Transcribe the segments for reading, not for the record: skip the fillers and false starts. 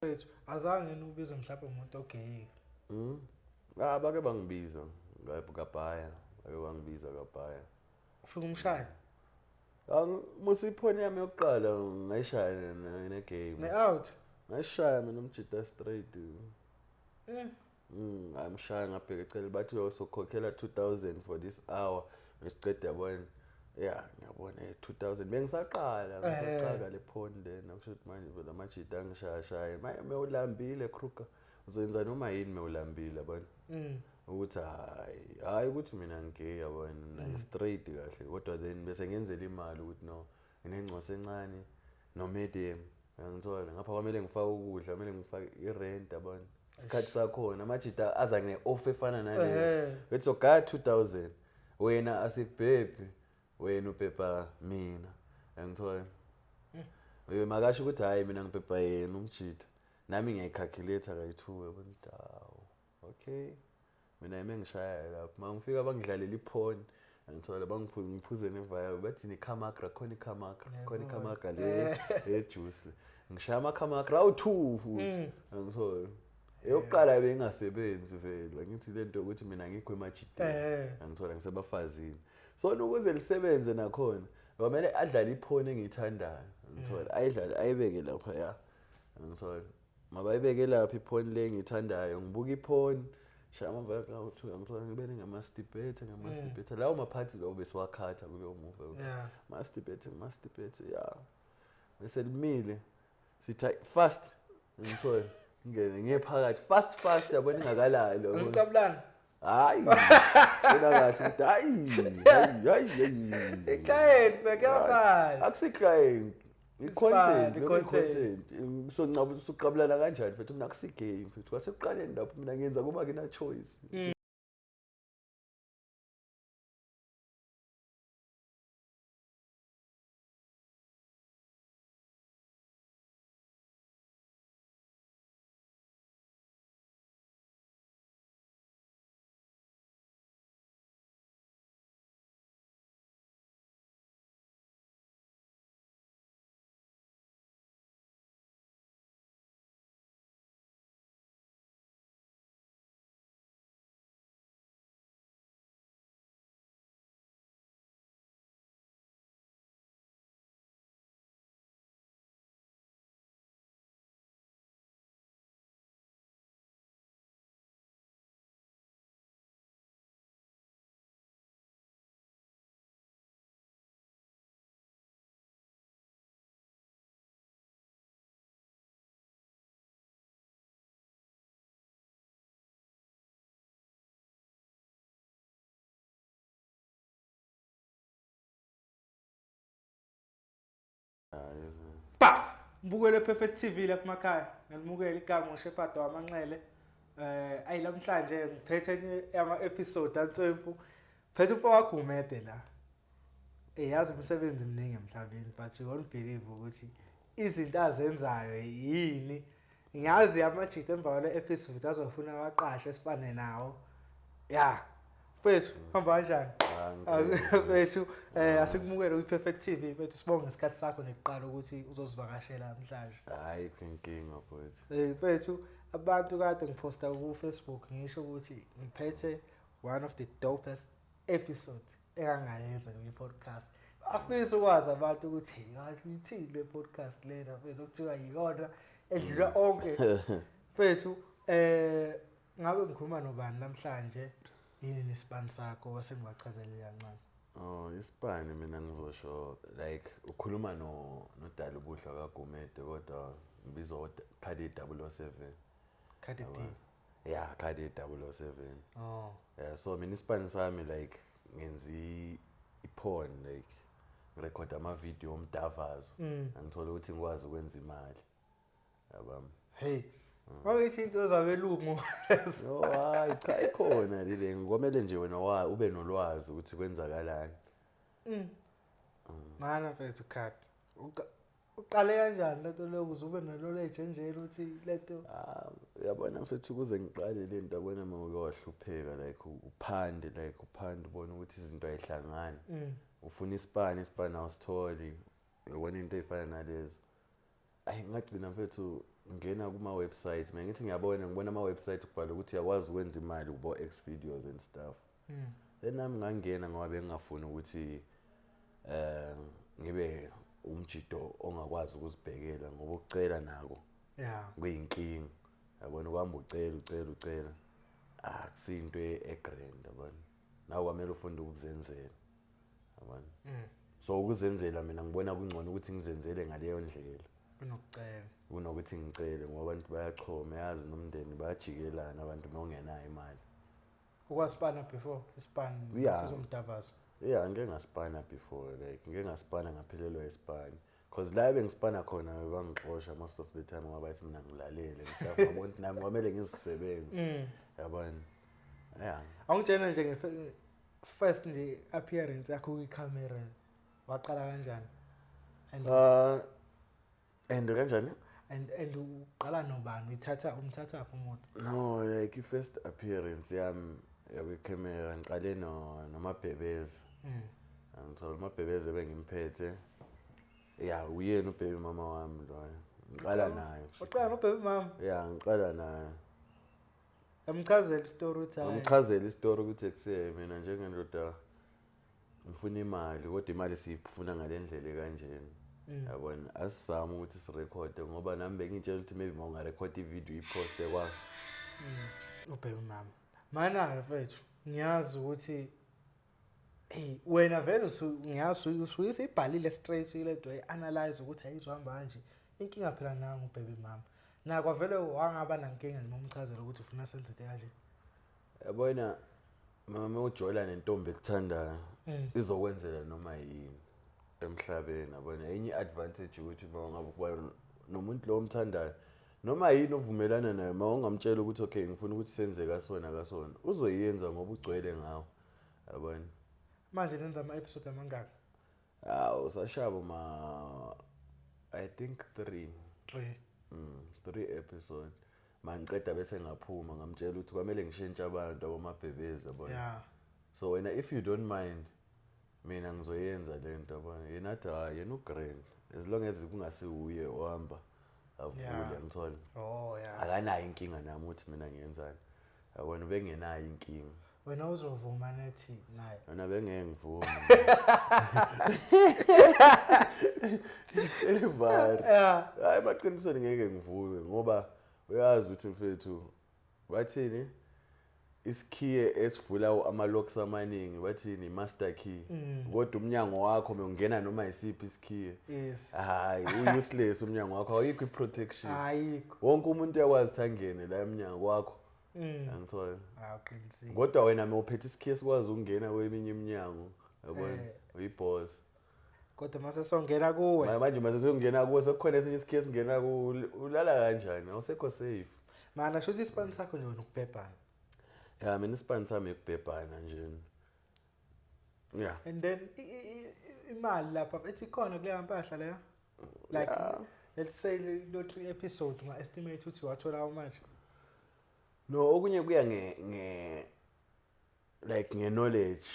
Wethu azange niubize mhlawumbe umuntu ogeyile. Bake bangibiza kabhaya. Bake bangibiza kabhaya. Ufika umshaya. Musi iphone yami yokuqala ngayishaya ne-game. Ne-out. Ngayishaya mina umjita straight. Mm. Ngimshaya ngabheka ecele bathi uzokhokhela 2000 for this hour. Ngisiqeda yabona. Yeah, ngiyabona 2000 ngisaqala le phone lena kusho ukuthi manje vele amajita angishaya mewulambile Kruger uzoyenza noma yini mewulambile yabona ukuthi hayi ukuthi mina ngigay yabona straight kahle kodwa then bese ngenzela imali ukuthi no nginengcoso encane no medium ngithola ngapha kwamele ngifake ukudla kumele ngifake irent yabona isikhathi sakhona amajita aza ne-offer efana naleyo bethi sogaya 2000 wena asikubhebhi wena ubhebha mina ngithola makasho ukuthi hayi mina ngibhebha yena umjita nami ngiyayicalculate kayi2 yabona dawo okay mina yimi ngishaya lapho mangifika bangidlalela iphone ngithola bangiphuze nevaya bathi nekhamagra khona ikhamagra le juice ngishaya amakhamagra awu2 futhi ngithola eyokuqala bengasebenzi vele ngithi lento ukuthi mina ngikho emajiteni ngithola ngisebafazini so ukuze lisebenze nakhona kwamele adlale iphone engiyithandayo ngithola ayidlale ayibeke lapha ya ngithola mabayibeke lapha iphone le engiyithandayo ngibuka iphone shaya amava ka2 ngithola ngibele ngamastipeter lawo maphathi lawo besiwakhatha kuleyo movie mastipeter ya bese limile sithi fast ngithola ngene ngephakathi fast yabona ingakalali Umqablana. hayi ina kahle ukuthi hayi Iclient bekuyafana akusi-client i-content so ncabe usuqabulana kanjani mfethu mina akusi-game mfethu kwasekuqaleni lapho mina ngenza kuba ngina choice Pa mbukele Perfect TV lapha emakhaya ngilimukela igama uShepard wamanxele ayilamhlanje ngiphethe ama episode antswempu phethe uFowagumede la yazi umsebenzi mningi emhlabeni but you won't believe ukuthi izinto azenzayo yini ngiyazi amajita emva kwale episode azofuna waqashe sifane nawo ya Mfethu hamba kanjani? Mfethu asikumukele kwi-Perfect TV mfethu sibonge isikhathi sakho nekuqala ukuthi uzosivakashela namhlanje. Hayi inkinga mfethu. Mfethu abantu kade ngiposta ku Facebook ngisho ukuthi ngiphethe one of the dopest episode engangayenza kwi podcast. Afisa ukwazi abantu ukuthi kahle ithini le podcast lena mfethu okuthiwa yiyona edlula onke. Mfethu ngabe ngikhuluma nobani namhlanje? Yini nesibani sakho wasengibachazelela kancane? Isibani mina ngizosho like ukhuluma nodala ubuhla kaGumede kodwa ngibizwa Khadi 007. Khadi D. Yeah, Khadi 007. Yeah, so mina isibani sami like ngenzi iporn like ngirecord ama video omdavazo. Ngithola ukuthi ngikwazi ukwenza imali. Yabami. Hey. Wakithi into zabelungu. No, hayi cha ikhona lile ngomele nje wena ube nolwazi ukuthi kwenzakalani. Mana mfethu Khadi. Uqale kanjani lento leyo ukuze ube knowledge nje ukuthi lento yabona mfethu kuze ngiqale le nto yabona mawuyahlupheka like uphande ubone ukuthi izinto ayihlangani. Ufuna isipani awusitholi. Yabona into efana nalezo. ngagcina mfethu ngena kuma-website mina ngithi ngibona ama-website kubhala ukuthi uyakwazi ukwenza imali kubo-X videos and stuff. Then nami ngangena ngoba bengingafuni ukuthi ngibe umjido ongakwazi ukuzibhekela ngoba ukucela nako kuyinkinga yabona kwamba ucela akusinto egrand yabona nawe kwamele ufunde ukuzenzela yabona so ukuzenzela mina ngibona kungcono ukuthi ngizenzele ngaleyo ndlela kunokuthi ngicele ngoba abantu bayachoma yazi nomndeni bayajikelana abantu nongenayo imali ukwaspana before ispan sizomdavazo ngeke ngaspana before like ngeke ngaspana ngaphelelwa ispan because la bengispana khona bangixosha most of the time ngoba bathi mina ngilalele stuff ngabona ukuthi nami kwamele ngizisebenze yabona awungitshela nje first nje appearance yakho kwicamera waqala kanjani and kanjani and uqala nobani umthatha umuntu no like first appearance yami yakwicamera ngiqale noMabhebeze ngithola uMabhebeze bengimphethe uyena ubaby mama wami loyo ngiqala naye uqala nobaby mama ngiqala naye amchazela istory uthi amchazela istory ukuthi ekuseni mina njengendoda ngifuna imali kodwa imali siyifuna ngalendlela kanjeni yabona asizama ukuthi sirekhode ngoba nami bengitshela ukuthi maybe mawungarekhodi ivideo iposte kwazi ubaby mama mana mfethu ngiyazi ukuthi wena vele ngiyazi usuyibhalile straight ile nto analyze ukuthi ayizohamba kanje inkinga phela nangu ubaby mama nakho vele wangaba nankinga noma umchazela ukuthi ufuna senze kanje yabona mama ujola nentombi ekuthandayo izokwenzela noma yini emhlabeni yabona enye advantage ukuthi mawungabe kuba nomuntu lo omthandayo noma yini ovumelana naye mawungamtshela ukuthi okay ngifuna ukuthi senze kasona uzoyenza ngoba ugcwele ngawo yabona manje nenza ama-episode amangaki usashaba I think 3 episode mangiqeda bese ngaphuma ngamtshela ukuthi kwamele ngishintshe abantu aboMabhebeze yabona so wena if you don't mind mina ngizoyenza lento yabona yena ugrand as long as kungasiuye ohamba avule ngithola akanayo inkinga nami ukuthi mina ngiyenzani yabona bengenayo inkinga wena uzovuma nethi naye wena bengeke ngivume Chelevari hayi baqinisweni ngeke ngivume ngoba uyazi ukuthi mfethu bathini isikhiye esivula ama-locks amaningi bathini master key kodwa umnyango wakho mengena noma isiphi isikhiye hayi useless umnyango wakho awuyikho iprotection wonke umuntu uyakwazi thangene la emnyango wakho angithola qinisile kodwa wena mawuphethe isikhiye sikwazi ukungena kweminye iminyango yabona uyiboss kodwa mase songena kuwe manje mase songena kuwe sekukhona esinye isikhiye singena kuwe ulala kanjani awusekho safe mana shothi ispan sakho nje ukubhebhana mina ispan sami ukubhebhana nje and then imali lapha ethi khona kule mpahla leyo like let's say lo 3 episode ma estimate uthi wathola how much no okunye kuya nge-knowledge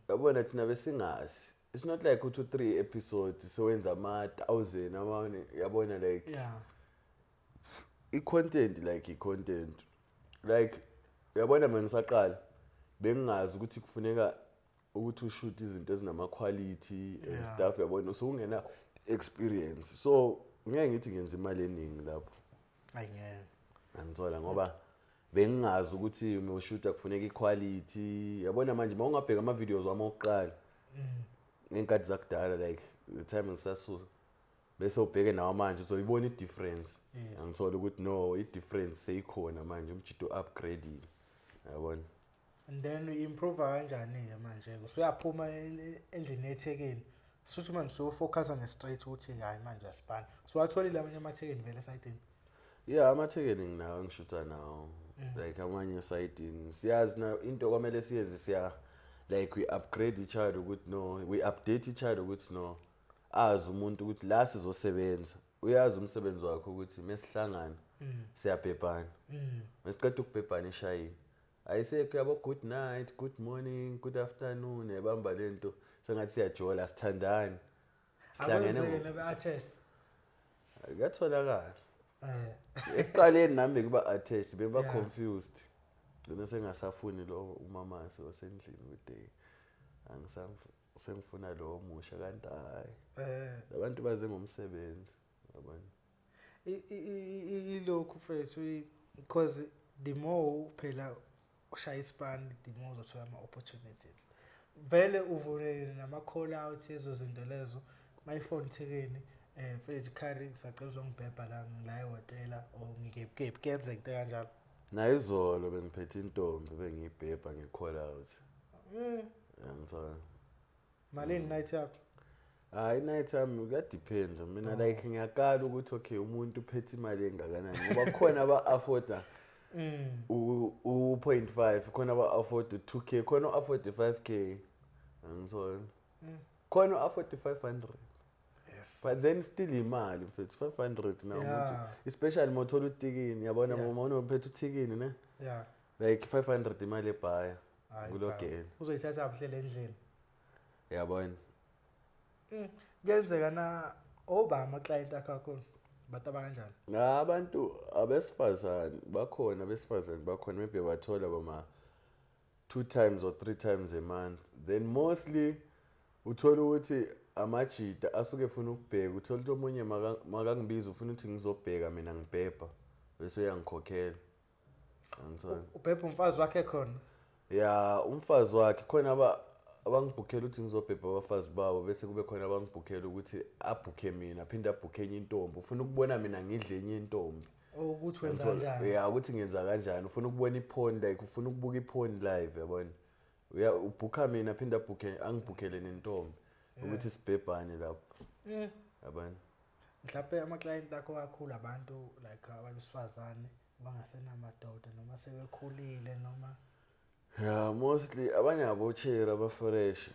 yabona thina besingazi it's not like 2-3 episodes sowenza ama-1000 yabona like i-content like yabona mina ngisaqala bengingazi ukuthi kufuneka ukuthi ushoot izinto ezinama-quality and stuff yabona so ungena experience so ngeke ngithi ngenza imali eningi lapho angithola ngoba bengingazi ukuthi umshoota kufuneka iquality yabona manje mawungabheka ama-videos wami okuqala ngenkathi zakudala like the time ngisasusa bese ubheke nawo manje so uyibona i-difference angithola ukuthi no i-difference seyikhona manje umjido upgrade yabona and then uimprove kanjani manje usuyaphuma endlini eThekwini suthi manje so-focus on straight ukuthi hayi manje uyasipana so watholile amanye amaThekwini vele esayidini amaThekwini nginawo ngishuta nawo like amanye esayidini siyazi na into kwamele siyenze like we upgrade each other ukuthi no we update each other ukuthi no azi umuntu ukuthi la sizosebenza uyazi umsebenzi wakho ukuthi mesihlangana siyabhebhana mesiqeda ukubhebhana eshayini ayisekho yabo good night good morning good afternoon ebamba lento sengathi siyajola sithandani sihlangene kuyatholakala eh ekuqaleni nami bekuba attached beba Yeah. confused ngene sengasafuni lo umamase wasendlini ukuthi sengifuna lo omusha kanti hayi abantu baze ngomsebenzi yabona ilokhu mfethu because the more phela ushaya ispan the more uzothola ama opportunities vele uvulele nama call out yezo zinto lezo my phone thekeni mfethu khari sacela uzongibhebha la ehotela or ngikephi kuyenzeka into kanjalo nayizolo bengiphethe intombi bengiyibhebha ngicall out ngithola malini night yakho hayi night time kuyadepend mina like ngiyakala ukuthi okay umuntu uphethe imali engakanani ngoba khona aba afforda u.5 khona aba afford 2k khona afford 5k ngithola khona afford 500 yes but then still imali mfethu 500 na umuntu especially mothola utikini yabona uma unophethe utikini ne yeah like 500 imali ebhaya kulogeni uzoyithatha abhlele endlini yabona kuyenzeka na oba ama client akho bathi abanjani abantu abesifazane bakhona maybe bathola bama 2 times or 3 times a month then mostly uthola ukuthi amajida asuke efuna ukubheka uthola ukuthi omunye makangibiza ufuna ukuthi ngizobheka mina ngibhebha bese uyangikhokhela ngithola ubhebha umfazi wakhe khona ya umfazi wakhe khona abangibhukhela ukuthi ngizobhebha abafazi babo bese kube khona abangibhukhela ukuthi abhukhe mina aphinde abhukhe enye intombi ufuna ukubona mina ngidle enye intombi ukuthi wenza kanjani ya ukuthi ngenza kanjani ufuna ukubona iporn like ufuna ukubuka iporn live yabona ubhukha mina aphinde angibhukhele nentombi ukuthi sibhebhane lapho yabona mhlawumbe ama client akho kakhulu abantu like abesifazane bangasenamadoda noma sebekhulile noma yeah mostly abanye abochera abafresh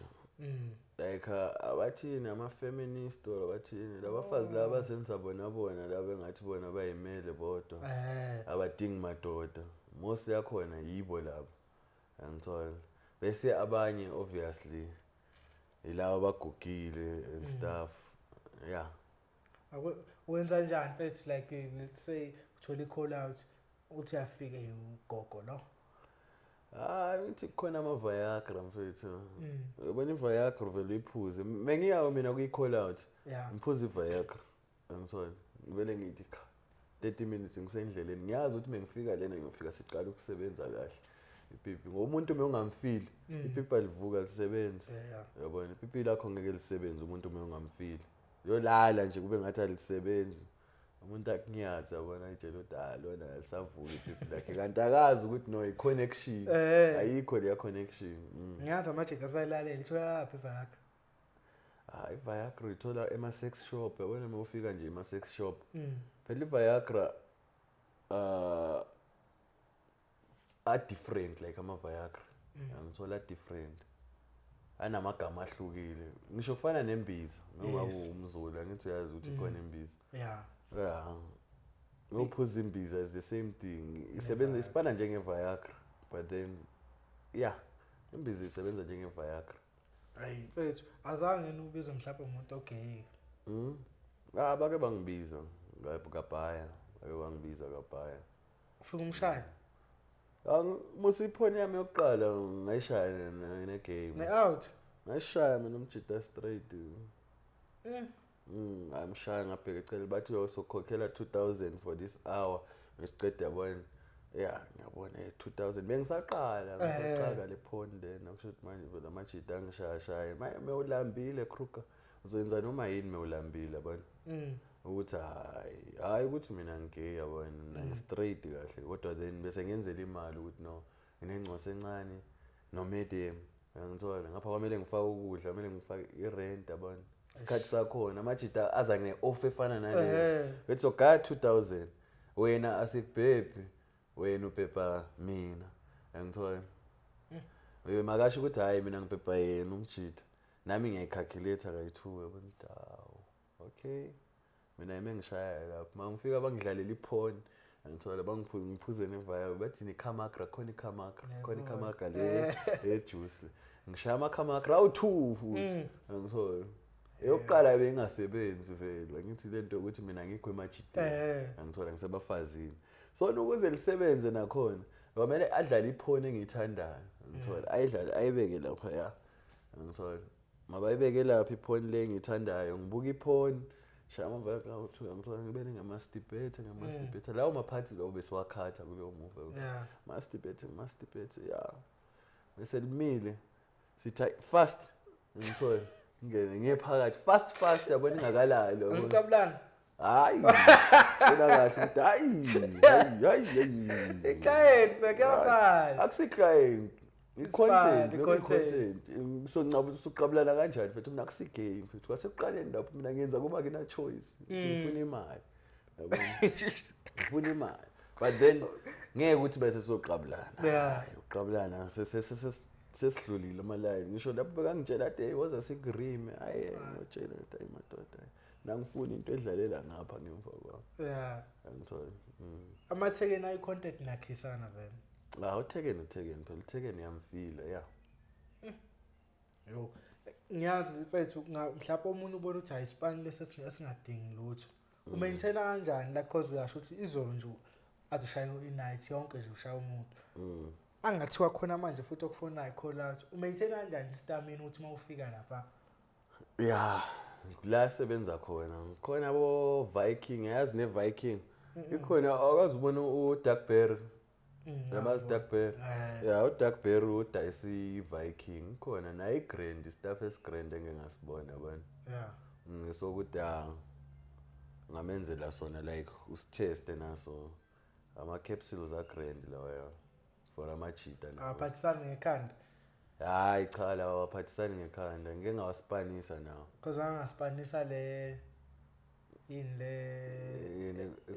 like abathini ama feminist or abathini labafazi laba bazenza bona laba engathi bona bayimele bodwa abadingi madoda mostly yakhona yibo labo ngithola bese abanye obviously ilabo bagugile and stuff yeah wenza njani mfethu like let's say uthola i-call out uthi afike ugogo no ngithi khona ama Viagra mfethu yabona iViagra vele iphuze mengiyawo mina kuyi-call out ngiphuza iViagra ngithola vele ngithi 30 minutes ngisendleleni ngiyazi ukuthi mengifika lena ngiyofika siqala ukusebenza kahle ipipi ngoba umuntu mengamfili ipipi alivuka lisebenza yabona ipipi lakho ngeke lisebenze umuntu mengamfili yolala nje kube ngathi alisebenzi umuntu akunyatha yabona ayitshela ukuthi lona alisavuka ipipi lakhe kanti akazi ukuthi no i-connection ayikho leya connection ngiyazi amajita asayilalela ithola yaphi iViagra iViagra ithola ema-sex shop yabona uma ufika nje ema-sex shop phela iViagra different like ama-Viagra ngithola different anamagama ahlukile ngisho kufana nembiza ngoba umzulu angithi uyazi ukuthi khona imbiza ngophuza imbiza is the same thing isebenza isifana njenge-Viagra but then imbiza isebenza njenge-Viagra hayi mfethu azange nibize mhlawumbe umuntu ogay bake bangibiza kabhaya bake bangibiza kabhaya ufika umshaya musiphone yami yokuqala ngayishaya ne-game ne-out ngayishaya mina umjita straight ngayimshaya ngabheka ecele bathi uyosokhokhela 2000 for this hour ngisiqeda yabona ngiyabona 2000 bengisaqala le phone then akusho ukuthi manje vele amajita angishaya mewulambile kruger uzoyenza noma yini mewulambile yabona ukuthi hayi ukuthi mina ngigay yabona ngi-straight kahle kodwa then bese ngenzela imali ukuthi no nginengcoso encane no medium ngithola ngapha kwamele ngifake ukudla kumele ngifake i-rent yabona isikhathi sakhona amajita aza ne-offer efana naleyo bethi sogaya 2000 wena asikubhebhi wena ubhebha mina ngithola makasho ukuthi hayi mina ngibhebha yena umjita nami ngiyayicalculate kayi-2 yabona okay mina yime ngishaya lapho mangifika bangidlalela iphone ngithola bangiphuze neViagra bathi neCamagra khona iCamagra le juice ngishaya amaCamagra awu2 futhi ngithola eyokuqala bengasebenzi vele ngithi lento ukuthi mina ngikho emajideni angithola ngisebafazini so ukuze lisebenze nakhona kwamele adlale iphone engiyithandayo ngithola ayidlale ayibeke lapha ya ngithola mabayibeke lapha iphone le engiyithandayo ngibuka iphone shaya amava ngithola ngibele ngamasturbate lawo maphathi lawo besiwakhatha kuleyo movie masturbate ya bese limile sithi fast ngithola ngene ngephakathi fast yabona ingakalali Ngicabulana hayi ina kahle ukuthi hayi iclient bekuyafana akusi-client i-content so ncabe usuqabulana kanjani mfethu mina akusi-game mfethu kwasekuqaleni lapho mina ngenza kuba ngina-choice ngifuna imali ngifuna imali but then ngeke ukuthi bese sizoqabulana uqabulana sesidlulile amalayini ngisho lapho bekangitshela ade woza sigrime hayi ngitshela ukuthi hayi madoda nangifuna into edlalela ngapha ngemva kwami angithola amathekeni ayi-content nakhisana vele uthekeni phela uthekeni yamfila yo ngiyazi mfethu mhlawumbe omunye ubona ukuthi ayisipani lesi esingadingi lutho umaintaina kanjani la cause uyasho ukuthi izolo nje adushaya i-night yonke nje ushaya umuntu angathiwa khona manje futhi okufonayo call out umaintaina kanjani istamina ukuthi mawufika lapha la sebenza khona abo Viking yazi ne Viking ikhona akazi ubona uDuckberry yamazi Duckberry uDuckberry udayisi Viking khona na iGrand staff esiGrand engengasibona abantu ngisokuthi ngamenzela sona like usiteste naso ama capsules aGrand lawa for amajita la aphathisana ngekhanda hayi cha la waphathisana ngekhanda ngeke ngawaspanisa nawo cause angaspanisa le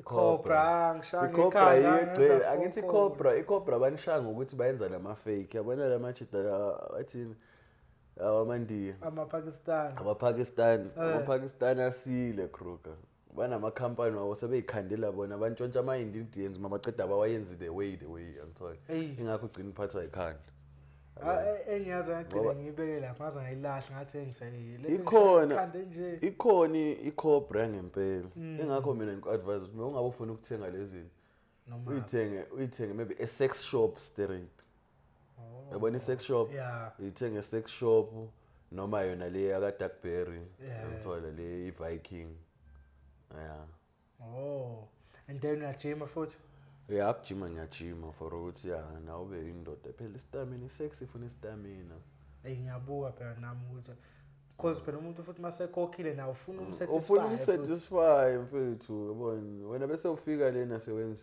Cobra ngishanga ekhanda angithi Cobra banishanga ukuthi bayenza lama fake yabona lama chita athini awamandiya Pakistan asile Kruger banama company wawo sebeyikhandela bona bantshontsha ama ingredients mabaqeda bawayenze the way angithola ingakho ugcina uphathwa ikhanda engiyazi ngicela ngibeke lapha ngaze ngayilahla ngathi ngisayile ikhona iCobra ngempela ingakho mina ngiku-advise ukuthi ungabe ufuna ukuthenga lezi uyithenge maybe a sex shop straight yabona i-sex shop uyithenge a-sex shop noma yona le yaka Duckberry ngithola le iViking and then uyajima futhi akujima ngiyajima for ukuthi nawe ube indoda phela istamina isex ifuna istamina ngiyabuka phela nami ukuthi cause phela umuntu futhi masekhokhile nawe ufuna umsatisfy mfethu yabona wena bese ufika lena sewenza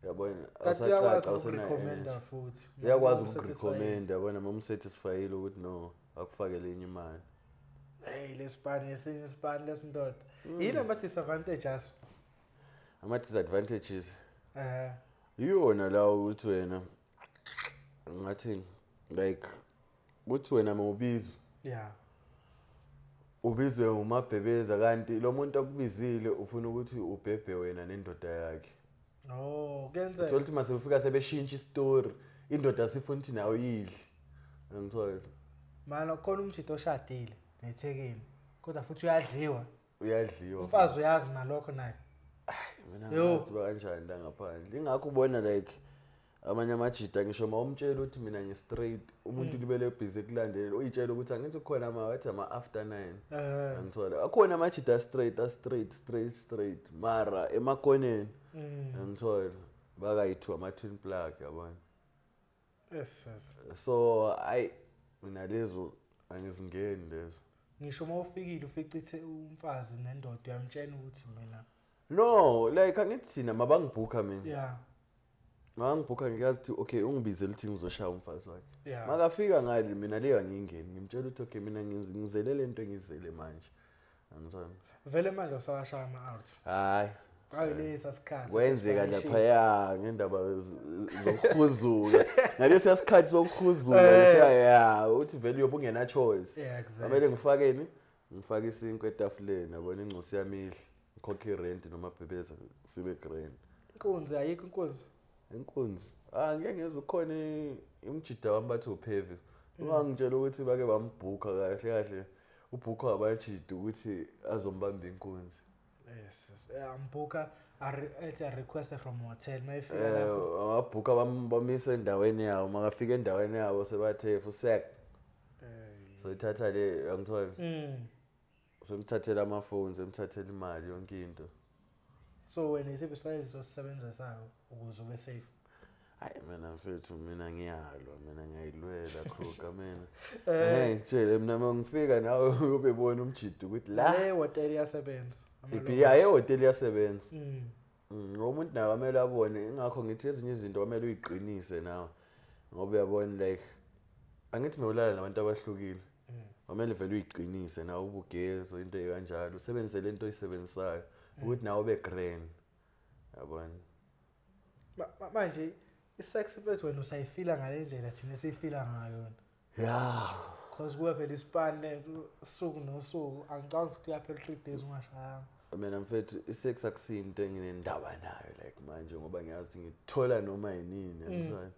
yabona awusacaca usenayo futhi uyakwazi ukurecommend yabona momsatisfyile ukuthi no akufakele enye imali lesipani esinye isipani lesindoda yini ama disadvantages yona la ukuthi wena ngathi like ukuthi wena mawubizwe ubizwe umabhebeza kanti lo muntu akubizile ufuna ukuthi ubhebhe wena nendoda yakhe kuyenzeka uthi mase ufika sebeshintsha istory indoda sifuna ukuthi nawe yidle ngithola mana khona umjito oshadile nethekeni kodwa futhi uyadliwa umfazi uyazi nalokho naye mina ngazi kanjani la ngaphandle ingakho ubona like amanye amajita ngisho mawumtshela ukuthi mina ngi-straight umuntu libele busy kulandela uyitshela ukuthi angithi khona wathi after 9 ngithola akhona amajita straight mara emakoneni ngithola bakayi-2 ama-twin plug yabona so mina lezo angizingeni lezo ngisho mawufikile uficithe umfazi nendoda uyamtshela ukuthi mina no like angithi thina mabangibhuka mina mangibhuka ngiyazi ukuthi okay ungibizele ukuthi ngizoshaya umfazi wakhe makafika ngale mina leyo angiyingeni ngimtshela ukuthi okay mina ngizele lento engizele manje angizona vele manje usawashaya ama-out hayi ayilesa sikhathi kwenzeka lapha ngendaba zokuhuzuka ngalesi sikhathi sokuhuzuka uthi vele uyobe ungena choice kumele ngifake isinkwe etafuleni yabona ingcosi yami ngikhokhe irent noma bhebeza sibe grand inkunzi ayikho inkunzi ngeke ngeze khona imjida wami bathi upheve ungangitshela ukuthi bake bambhuka kahle ubhukha abajidi ukuthi azombamba inkunzi. Yes. Ambuka a request from hotel mayifika lapho. Abhukha bamise endaweni yawo makafika endaweni yawo sebathe fusek. So ithatha le angithola. Semthathela amafoni, semthathela imali yonke into. So wena isiphi isilayizi osisebenzisayo ukuze ube safe? Hayi mina mfethu mina ngiyalwa mina ngiyayilwela Kruger mina. Ngitshele mina mangifika nawe uyobebona umjidi ukuthi la hotel iyasebenza. Yeah, hotel iyasebenza. Umuntu naye kumele abone ingakho ngithi ezinye izinto kumele uyiqinise nawe. Ngoba uyabona like angithi mewulala nabantu abahlukile. Kumele vele uyiqinise nawe ubugezo into ekanjalo usebenzise lento oyisebenzisayo ukuthi nawe ube grand. Yabona. Manje isex fethu wena usayifila ngale ndlela thina siyifila ngayo. Yeah. Because kuwe phela isipane usuku nosuku angicabanga ukuthi yaphela 3 days ungashayanga. Mina mfethu isex akusinto enginendaba nayo like manje ngoba ngiyazi ngithola noma yinini yangizwana.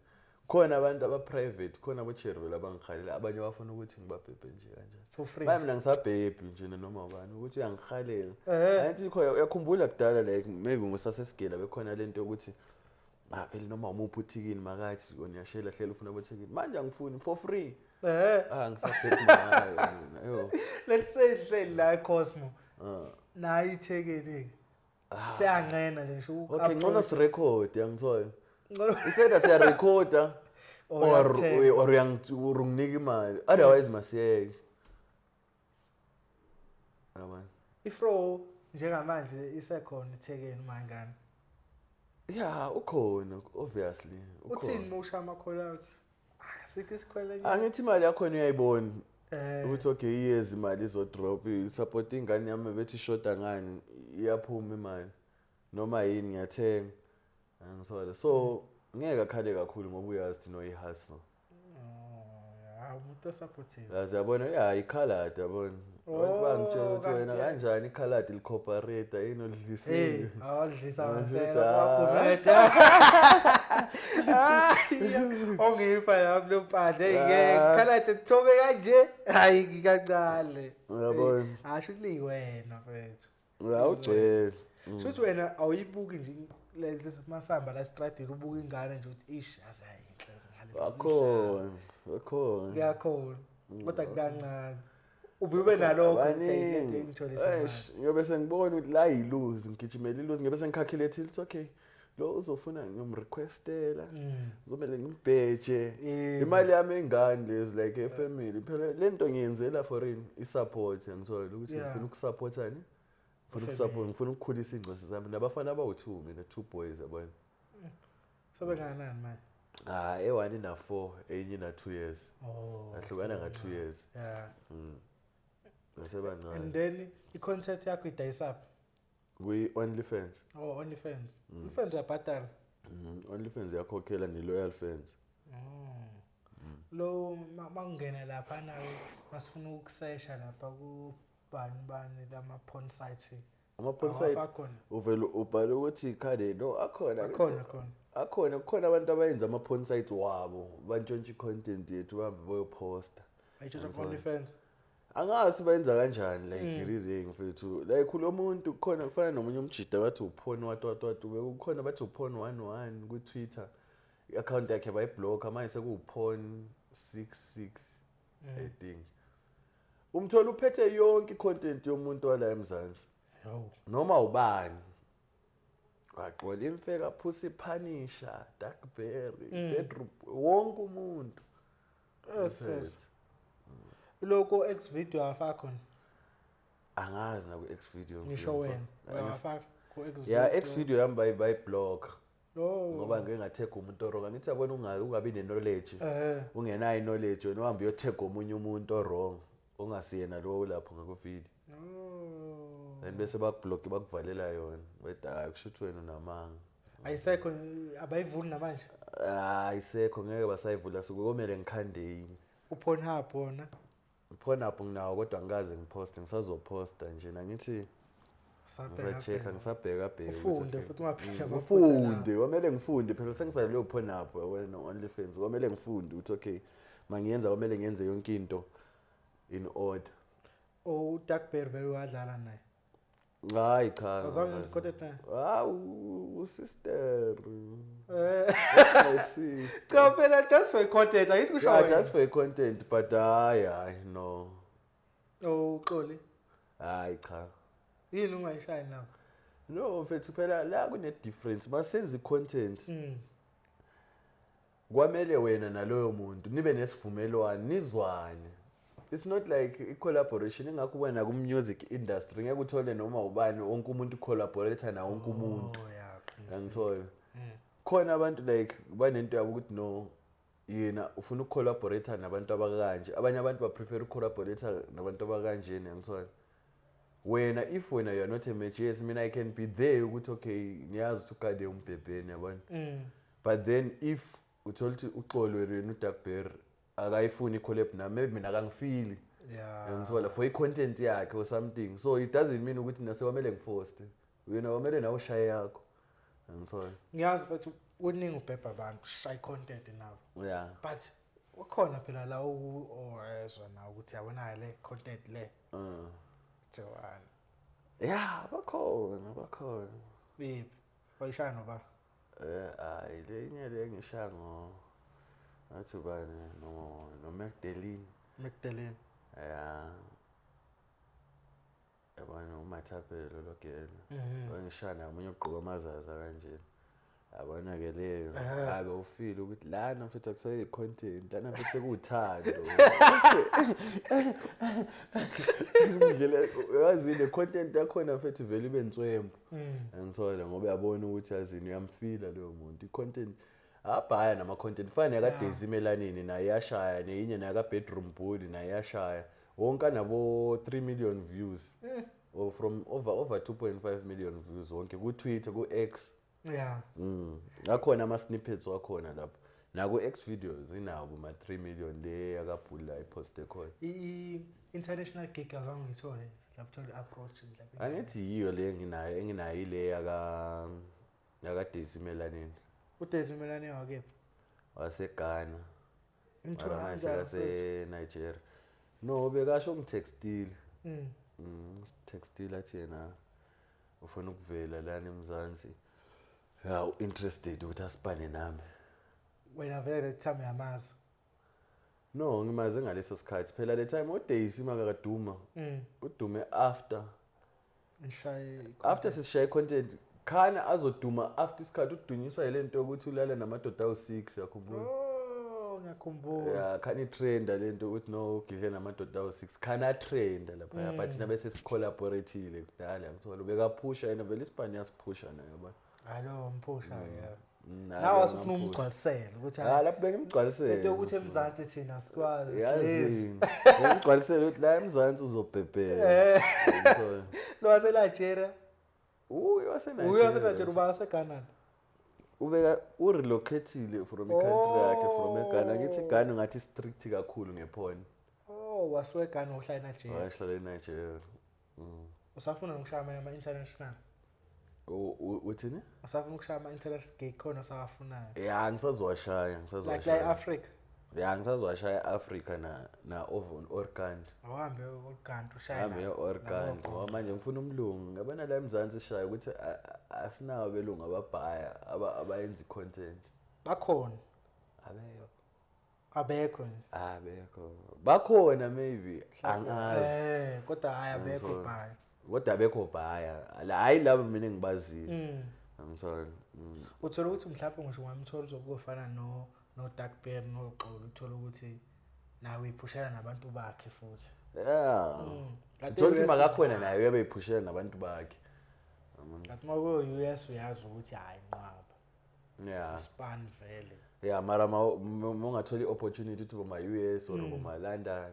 Khona abantu aba private khona abo cherry labangikhalela abanye bafuna ukuthi ngibabhebhe nje kanjani. For free. Mina ngisabhebhi nje noma ubani ukuthi uyangikhalela. Angithi uyakhumbula kudala like maybe ngusasesigela bekhona lento ukuthi vele noma umuphi uthikini makathi uyashela hlela ufuna abothikini manje angifuni for free. Ngisabhebhi ngayo yo. Let's say la Cosmo. Nayi ithekeni. Siyangena nje ngisho okay ngcono si record yangithola. Ithetha siya recorder or uyanginika imali otherwise masiyeke. Yabona. Ifro njengamanje isekhona ithekeni mangani. Yeah, ukhona obviously. Uthini musha ama call out? Sikho isikhwele nje. Angithi imali yakho uyayibona. Ukuthi okay years imali izo drop support ingane yami bethi shota ngani iyaphuma imali noma yini ngiyathenga. Angithola so ngeke akhale kakhulu ngoba uyazi thina oyihustle. Umuntu supportive. Yazi yabona yeah ikhaladi yabona. Bangitshela ukuthi wena kanjani ikhaladi licooperator yini olidlisile. Olidlisa ngempela kwakureta. Ongipha lapho lopande ngeke ikhaladi thobe kanje hayi ngikancane. Yabona. Asho ukuthi wena mfethu. Awugcwele. Shothi wena awuyibuki nje lezi masamba la stradini ubuka ingane nje ukuthi ish asayinhleze ngale. Akho. Yakhona. Kodwa kukancane. Ube nalokho ngithele ngitholisa. Ngiyobe sengibona ukuthi la yiluzi ngigijimela iluzi ngiyobe sengicalculate it's okay. Lo uzofuna ngimrequestela. Uzomela ngimbheje. Imali yami engane lezi like efamily phela lento ngiyenzela for i-support ngithola ukuthi ngifuna ukusupportani. Ngifuna ukukhulisa ingqondo zami nabafana abawu2 mina 2 boys yabona. Sobenganani manje? E1 na 4 enye na 2 years. Ahlukana nga 2 years. Yeah. Ngasebancane. And then i-concert yakho idayisaphi? We OnlyFans. OnlyFans. OnlyFans uyabhadala. OnlyFans yakhokhela ne-loyal fans. Lo mangena lapha nawe masifuna ukusesha lapha ku bani lama porn sites. Ama porn sites uvela ubhala ukuthi ikhade no akhona kukhona abantu abayenza ama porn sites wabo bantshontsha content yethu bahambe boyoposta. Ayitshontsha OnlyFans. Angazi bayenza kanjani like reading mfethu like lo muntu kukhona kufana nomunye umjida bathi uporn watu kukhona bathi uporn 11 ku Twitter i-account yakhe bayiblock manje sekuporn 66 I think. Umthola uphethe yonke i-content yomuntu wala eMzansi. Noma ubani. Waqola imfeka Pussy Punisher, Darkberry, Bedroom wonke umuntu. Yes. Lokho X video afaka khona. Angazi na ku X video ngisho wena uyafaka ku X video. Yeah, X video yami by block. Ngoba ngeke ngathega umuntu wrong. Ngithi yabona ungabi knowledge. Ungenayo knowledge wena uhamba uyothega omunye umuntu wrong. Ongasiyena lo lapho ngako video. And bese bakublock bakuvalela yona. Wethu akushuthi wena unamanga. Ayisekho abayivuni namanje. Ayisekho ngeke basayivula sokumele ngikhande yini. UPornhub wona. UPornhub nginawo kodwa ngikaze ngiposte ngisazoposta nje nangithi ngiyacheka ngisabheka ufunde futhi ungaphika ufunde kwamele ngifunde phela sengisale leyo Pornhub wena OnlyFans kwamele ngifunde uthi okay mangiyenza kwamele ngiyenze yonke into in order. uDuckberry vele wadlala naye. Hayi cha. Azange ngicontact naye. Usister. Eh My sister. cha phela just for content ayithi kusho Yeah, wena. just for content but hayi no. Uxoli. Hayi cha. Yini ungayishayi nawo? No mfethu phela la kune difference masenza icontent Mm. kwamele wena naloyo muntu nibe nesivumelwano nizwane. It's not like a collaboration ingakho wena ku music industry ngeke uthole noma ubani wonke umuntu collaborate na wonke umuntu. Oh yeah, Angithola. Khona abantu like banento yabo ukuthi no yena ufuna ukucollaborate nabantu abakanje. Abanye abantu ba prefer ukucollaborate nabantu abakanje ngithola. Wena if wena you are not a match, yes, I can be there ukuthi okay niyazi ukade umbhebheni yabona. But then if uthola ukuthi uxolo wena uDuckberry akayifuni collab na maybe mina akangifili. Yeah. Ngithola for i-content yakhe or something. So it doesn't mean ukuthi nasekwamele ngiforce. Wena kwamele nawe ushaye yakho. Ngithola. Ngiyazi futhi uningi ubhebha abantu shy content nabo. Yeah. But ukhona phela la oyezwa na ukuthi yabona le content le. Tswana. Yeah, bakhona. Yiphi? Bayishaya noba? Hayi lenye le ngishaya ngo athi bani no Magdalene. Magdalene. Yeah. Yabona uMathapelo logena. Ngishaya namunye ugqoka amazaza kanje. Yabona ke leyo abe ufeel ukuthi lana mfethu akusayi content lana mfethu sekuthando. Nje yazi le content yakhona mfethu vele ibe ntswembu. Ngithola ngoba uyabona ukuthi yazini uyamfila leyo muntu i-content abhaya nama content fana yaka Daisy Melanini naye yashaya neyinye naka Bedroom Bully naye yashaya wonke nabo 3 million views or from over 2.5 million views wonke ku Twitter ku X. Yeah. Akhona ama snippets wakhona lapho na ku X videos inawo kuma 3 million le yakabhula iposte khona. International gig azange ngithole lapho approach mhlawumbe. Angithi yiyo le enginayo ile yaka Daisy Melanini. uDaisy Melanini wakephi? WaseGhana. Imthola kanjani Nigeria? No bekasho ngitextile. Textile athi yena ufuna ukuvela lana eMzansi. Yeah, interested ukuthi asibane nami. Wena vele time yamazi. No, ngimaze ngaleso sikhathi. Phela le time uDaisy makakaduma. Udume after sishaye content. Khana azoduma after isikhathi udunyiswa yilento ukuthi ulala namadoda awu6 yakhumbula. Oh, ngiyakhumbula. Yeah, khani i-trend lento ukuthi no ugidle namadoda awu6 khana trend lapha but thina bese sicollaborateile kudala ngithola ubekaphusha yena vele isibani yasiphusha naye yabona. Alo mphusha yeah. Nawe asifuna umgcwalisela ukuthi lapho bengimgcwalisela. Into ukuthi eMzansi thina sikwazi silezi. Ngimgcwalisela ukuthi la eMzansi uzobhebhela. Ngithola. Lo waseNigeria. WaseNigeria. WaseNigeria uba waseGhana. Ubeka urelocatile from i-country yakhe from eGhana. Ngithi eGhana ngathi strict kakhulu ngephone. Oh, wasueGhana uhlala eNigeria. Wahlala eNigeria. Usafuna ukushaya ama international. Uthini? Usafuna ukushaya ama international gig khona sawafunayo. Yeah, ngisazowashaya. Like Africa. Yeah, ngisazowashaya Africa na Orkant. Awuhambe uOrkant ushaya. Hambe eOrkant. Manje ngifuna umlungu. Ngabona la eMzansi shaya ukuthi asinawo belungu ababhaya abayenza content. Bakhona. Abekho. Abekho. Bakhona maybe angazi. Kodwa abekho bhaya. Kodwa abekho bhaya. Hayi labo mina engibazile. Ngithola. Uthola ukuthi mhlawumbe ngisho ngamthola uzokufana no Duckberry noXolo uthola ukuthi nawe uyiphushela nabantu bakhe futhi. Yeah. Uthola ukuthi makakhona naye uyabeyiphushela nabantu bakhe. Ngathi makuyo US uyazi ukuthi hayi nqaba. Yeah. Span vele. Yeah, mara mongathola i-opportunity to kuma US or kuma London.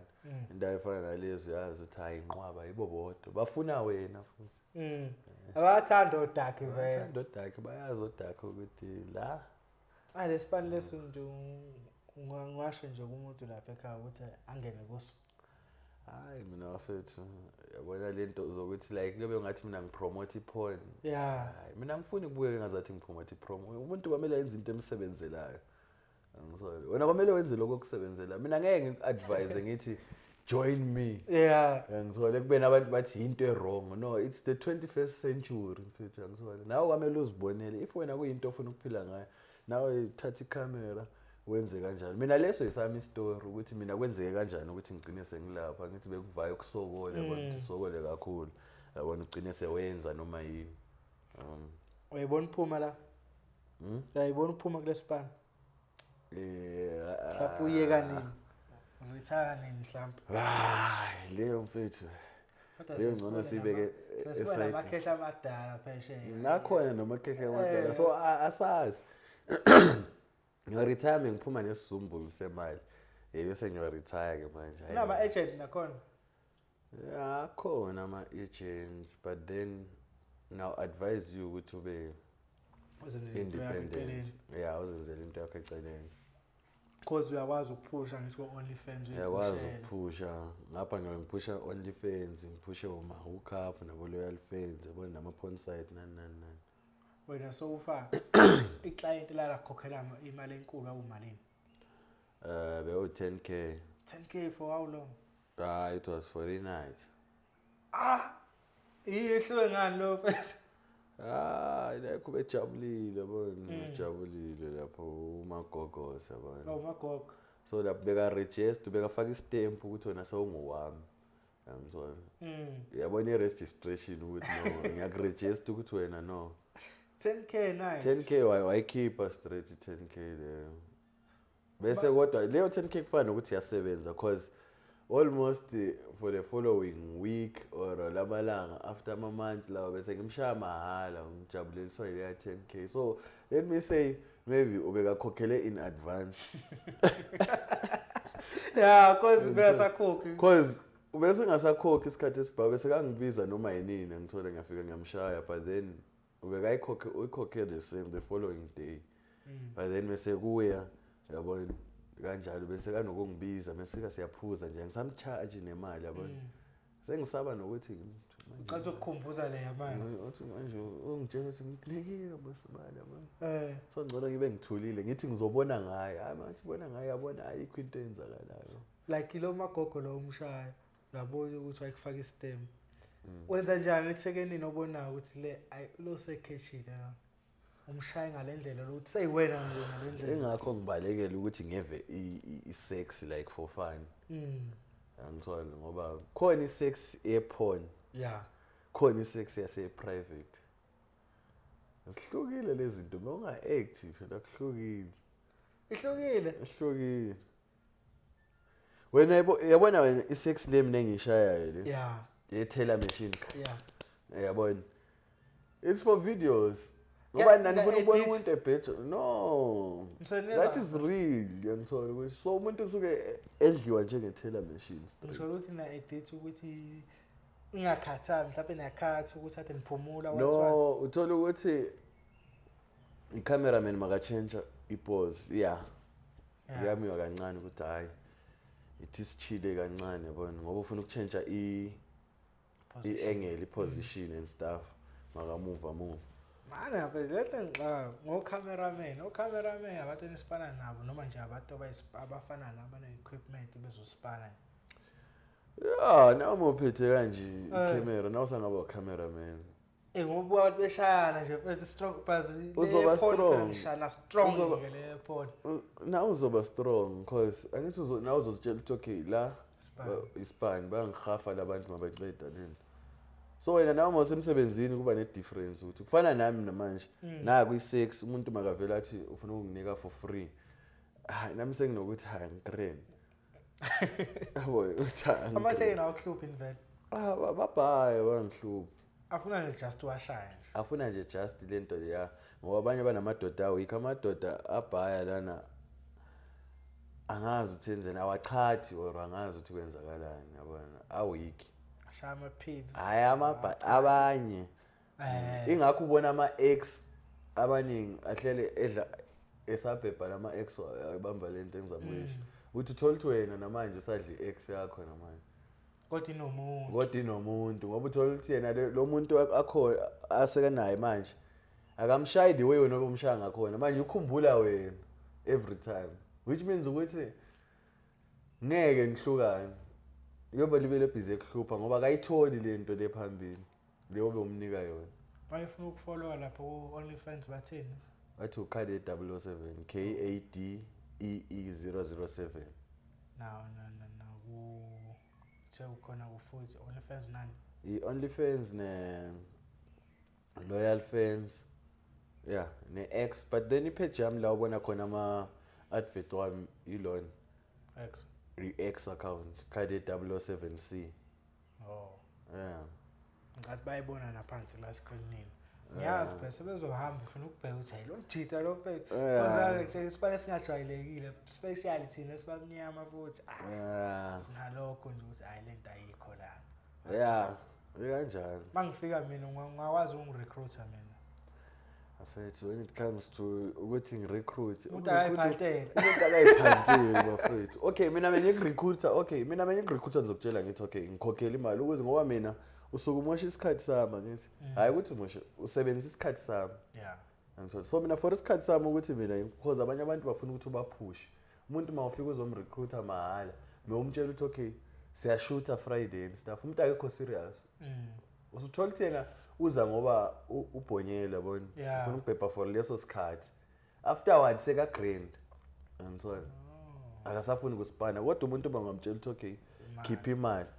Indawo efana nalezo yazi ukuthi hayi nqaba yibo bodwa. Bafuna wena futhi. Abathanda oDucky vele. Abathanda oDucky bayazi oDucky ukuthi la lespan leso nje ngisho nje kumuntu lapha ekhaya ukuthi angene kuso. Hayi mina wafethu yabona lento zokuthi like kube ngathi mina ngipromote iporn. Yeah. Hayi mina ngifuni ukubuyeka ngazathi ngipromote ipromo. Umuntu kwamele yenze into emsebenzelayo. Ngizolo. Wena kwamele wenze lokho kusebenzela. Mina ngeke ngikuadvise ngithi join me. Yeah. Ngithola kubena abantu bathi into wrong. No, it's the 21st century mfethu ngithola. Nawe kwamele uzibonele if wena kuyinto ofuna ukuphila ngayo. Nawe thatha iCamera wenze kanjalo. Mina leso isami story ukuthi mina kwenzeke kanjani ukuthi ngigcine sengilapha ngithi bekuvaya ukusokola yabona usokole kakhulu. Yabona ugcine sewenza noma yini. Uyayibona uphuma la? Uyayibona uphuma kulesipani? Mhlawumbe uyeka nini? Ngithaka nini mhlawumbe? Hayi leyo mfethu. Leyo ngcono sibeke sesibona amakhehla amadala phesheya. Nakhona noma amakhehla amadala. So asazi. Ngiyaretire ngiphuma nesizumbulo semali. Bese ngiyaretire ke manje. Unama agent nakhona? Yeah, khona ama agents but then now advise you ukuthi ube independent. Yeah, uzenzela into yakho eceleni. Because uyakwazi ukuphusha ngithi ko OnlyFans uyakwazi ukuphusha ngapha ngiphusha OnlyFans ngiphushe uma hookup nabo loyal fans yabo nama porn site nani. Wena so ufaka iclient la khokhelana imali enkulu awumalini? Beyo 10k. 10k for how long? It was for a night. Iyehlwe ngani lo mfethu? Ilekho bejabulile yabona ujabulile lapho uMagogo yabona. Umagogo. So lapho beka register beka faka istamp ukuthi wena sewungowami. Ngizona. Yabona iregistration ukuthi no ngiyakuregister ukuthi wena no. 10k night. 10k wayikhipha straight 10k leyo. Bese kodwa leyo 10k kufana ukuthi yasebenza because almost for the following week or lamalanga after a month lawa bese ngimshaya mahala ngijabuleliswa ile 10k. So let me say maybe ubekakhokhele in advance. Yeah, because besakhokhi. Because ubese ngasakhokhi isikhathi esibhawu bese kangibiza noma yinini ngithola ngiyafika ngiyamshaya but then ubekayikhokhe uyikhokhe the following day. But then bese kuya yabona kanjalo bese kanokungibiza bese siyaphuza nje ngisamcharge nemali yabona. Sengisaba nokuthi ngicela ukukhumbuza le yamanje. Uthi manje ungitshela ukuthi ngikulekile bosimali yabona. So ngicela ngibe ngithulile ngithi ngizobona ngaye. Hayi manje bona ngaye yabona ayikho into eyenzakalayo. Like lo Magogo lo umshaya yabona ukuthi ayikufaka istem. Wenza njani ethekenini obona ukuthi le lo sekhetshile umshaya ngalendlela ukuthi seyiwena ngalendlela. Engakho ngibalekela ukuthi ngeve isex like for fun. Angithola ngoba khona isex eporn. Yeah. Khona isex yase private. Sihlukile lezi zinto uma active phela kuhlukile. Ihlukile. Wena yabona wena isex le mina engishayayo le. Yeah. Teller machine. Yeah. Yabona. It's for videos. Ngoba nani ufuna ukubona umuntu ebheja? No. That is real. Ngiyangithola ukuthi so umuntu usuke edliwa njenge teller machines. Ngisho ukuthi na edit ukuthi ingakhathali mhlawumbe nakhathi ukuthi athi niphumula No, uthola ukuthi i-cameraman makachange i-pose. Yeah. Yami kancane ukuthi hayi ithi sichile kancane yabona ngoba ufuna ukuchange i-angle, i-position and stuff. Move. Mana phela lethe ngicabanga cameraman abantu enisipana nabo noma nje abantu abafana nabana equipment bezosipana. Yeah, nawo uphethe kanje i-camera nawo sangaba cameraman. Ngoba abantu beshayana nje mfethu strong buzz. Uzoba strong. Ngishana strong ngele phone. Nawo uzoba strong because angithi nawo uzozitshela ukuthi okay la ispani bangihafa labantu mabaqeda lento. So wena nawe mosemsebenzini kuba ne difference ukuthi kufana nami namanje naku i6 umuntu makavela athi ufuna ukunginika for free. Nami senginokuthi hayi ngigreen. Yabo uthanga. Amatheke nawo club invest. Babhaya bangihlupha. Afuna nje just washaya nje. Afuna nje just lento ya ngoba abanye banamadoda awikho amadoda abhaya lana angazi ukuthi enzeni awachathi or angazi ukuthi kwenzakalani yabona awiki. Shama pigs. Hayi abanye. Ingakho ubona ama ex abaningi ahlele edla esabhebha lama ex ayibamba lento engizamwisho. Uthi uthola wena namanje usadli ex yakho namanje. Kodwa inomuntu ngoba uthola ukuthi yena lo muntu akho aseka naye manje akamshayi the way wena obumshaya ngakhona manje ukhumbula wena every time which means ukuthi ngeke nihlukane yoba libele busy ekuhlupha ngoba akayitholi lento lephambili leyo bomnika yona. Bayifuna ukufollowa lapho ku OnlyFans bathini? Bathi uKade 007 KADEE007. No ku ukhona kufuthi OnlyFans nani? I-OnlyFans Loyal Fans, yeah, ne-X, but then ipage yami la ubona khona ama-advert wami ilona X. i-X account Kade 007C. Oh. Yeah. Ngathi bayibona naphansi la screenini. Ngiyazi phela sebezohamba ufuna ukubheka ukuthi hayi lo mjita lo phela. Kozake nje isibane singajwayelekile, especially thina sibamnyama futhi. Sinalokho nje ukuthi hayi lento ayikho la. Yeah, kanjani. Mangifika mina ngakwazi ungirecruiter mina. Afethu, when it comes to ukuthi ngirecruit, umuntu akayiphathele. Umuntu akayiphathele bafethu. Okay, mina ngikurecruiter, ngizokutshela ngithi okay, ngikhokhela imali ukuze ngoba mina usuku umosha isikhathi sami ngithi. Hayi ukuthi umosha, usebenzisa isikhathi sami. Yeah. Ngithola. So mina for isikhathi sami ukuthi mina because abanye abantu bafuna ukuthi ubapush. Umuntu mawufika uzomrecruiter mahala, nomtshela ukuthi okay, siyashoota Friday and stuff. Umuntu akekho serious. Usuthola thina uza ngoba ubhonyela yabona. Ufuna ukubhebha for leso sikhathi. Afterwards seka grand. Ngithola. Akasafuni kusipana kodwa umuntu bangamtshela ukuthi okay, keep imali.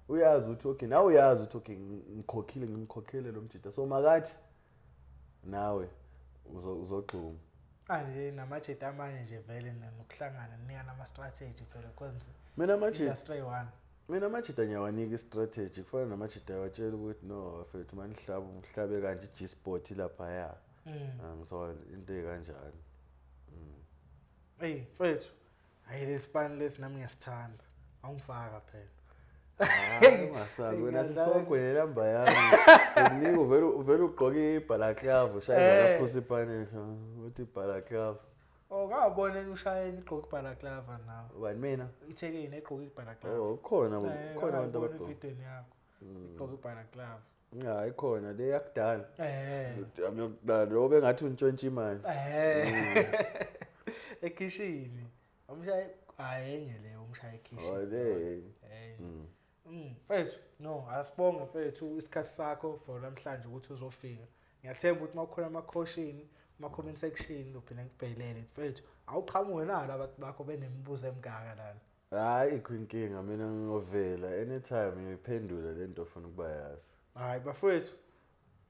Uyazi ukuthi okay, nawe uyazi ukuthi okay, ngikhokhile lo mjita. So makathi nawe uzogxuma. Anje namajita amanye nje vele nokuhlangana niya nama strategy phela kwenze. Mina amajita industry 1. Mina amajita ngiyawanika i-strategy kufana namajita yawatshela ukuthi no afethu manihlaba umhlabe kanje G-Sport lapha ya. Ngithola into ekanjani. Hey, mfethu. Hayi lesipani lesi nami ngiyasithanda. Awungifaka phela. Masaku wena sisogwe namba yami. Unika uvela ugqoke ibhalaklavu ushaya lapho sipane uthi ibhalaklavu. Oh ngabona ushayeni igqoke ibhalaklava nawe. Ubani mina? Ithekeni egqoke ibhalaklava. Oh khona abantu abagqoka ividweni yakho. Igqoke ibhalaklava. Ja ikhona le yakudala. Yami yokudala lo bengathi untshontsha imali. Ekishini. Umshaye ayenye le umshaye ekishini. Oh le. Mfethu no asibonge mfethu isikhathi sakho for namhlanje ukuthi uzofika. Ngiyathemba ukuthi makukhona ama-caution, ama-comment section uphinde ngibhekele mfethu. Awuqhamuke nalo abantu bakho benemibuzo emgaka lana. Hayi inkinga mina nginovela anytime ngiphendula lento ofuna ukuba yazi. Hayi bafethu.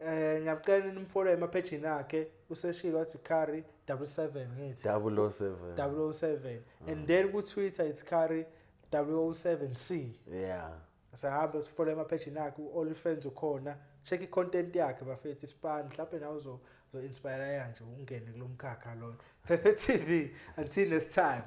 Ngiyacela nimfollow ema-page akhe useshilo wathi Kari 77 ngithi 007 and then ku Twitter it's Kari 007C. Yeah. Sahambe sifollow ema-page akhe OnlyFans ukhona. Check i-content yakhe bafethu ispan mhlawumbe nawe uzo inspire kanje ungene kulomkhakha lo. Perfect TV until next time.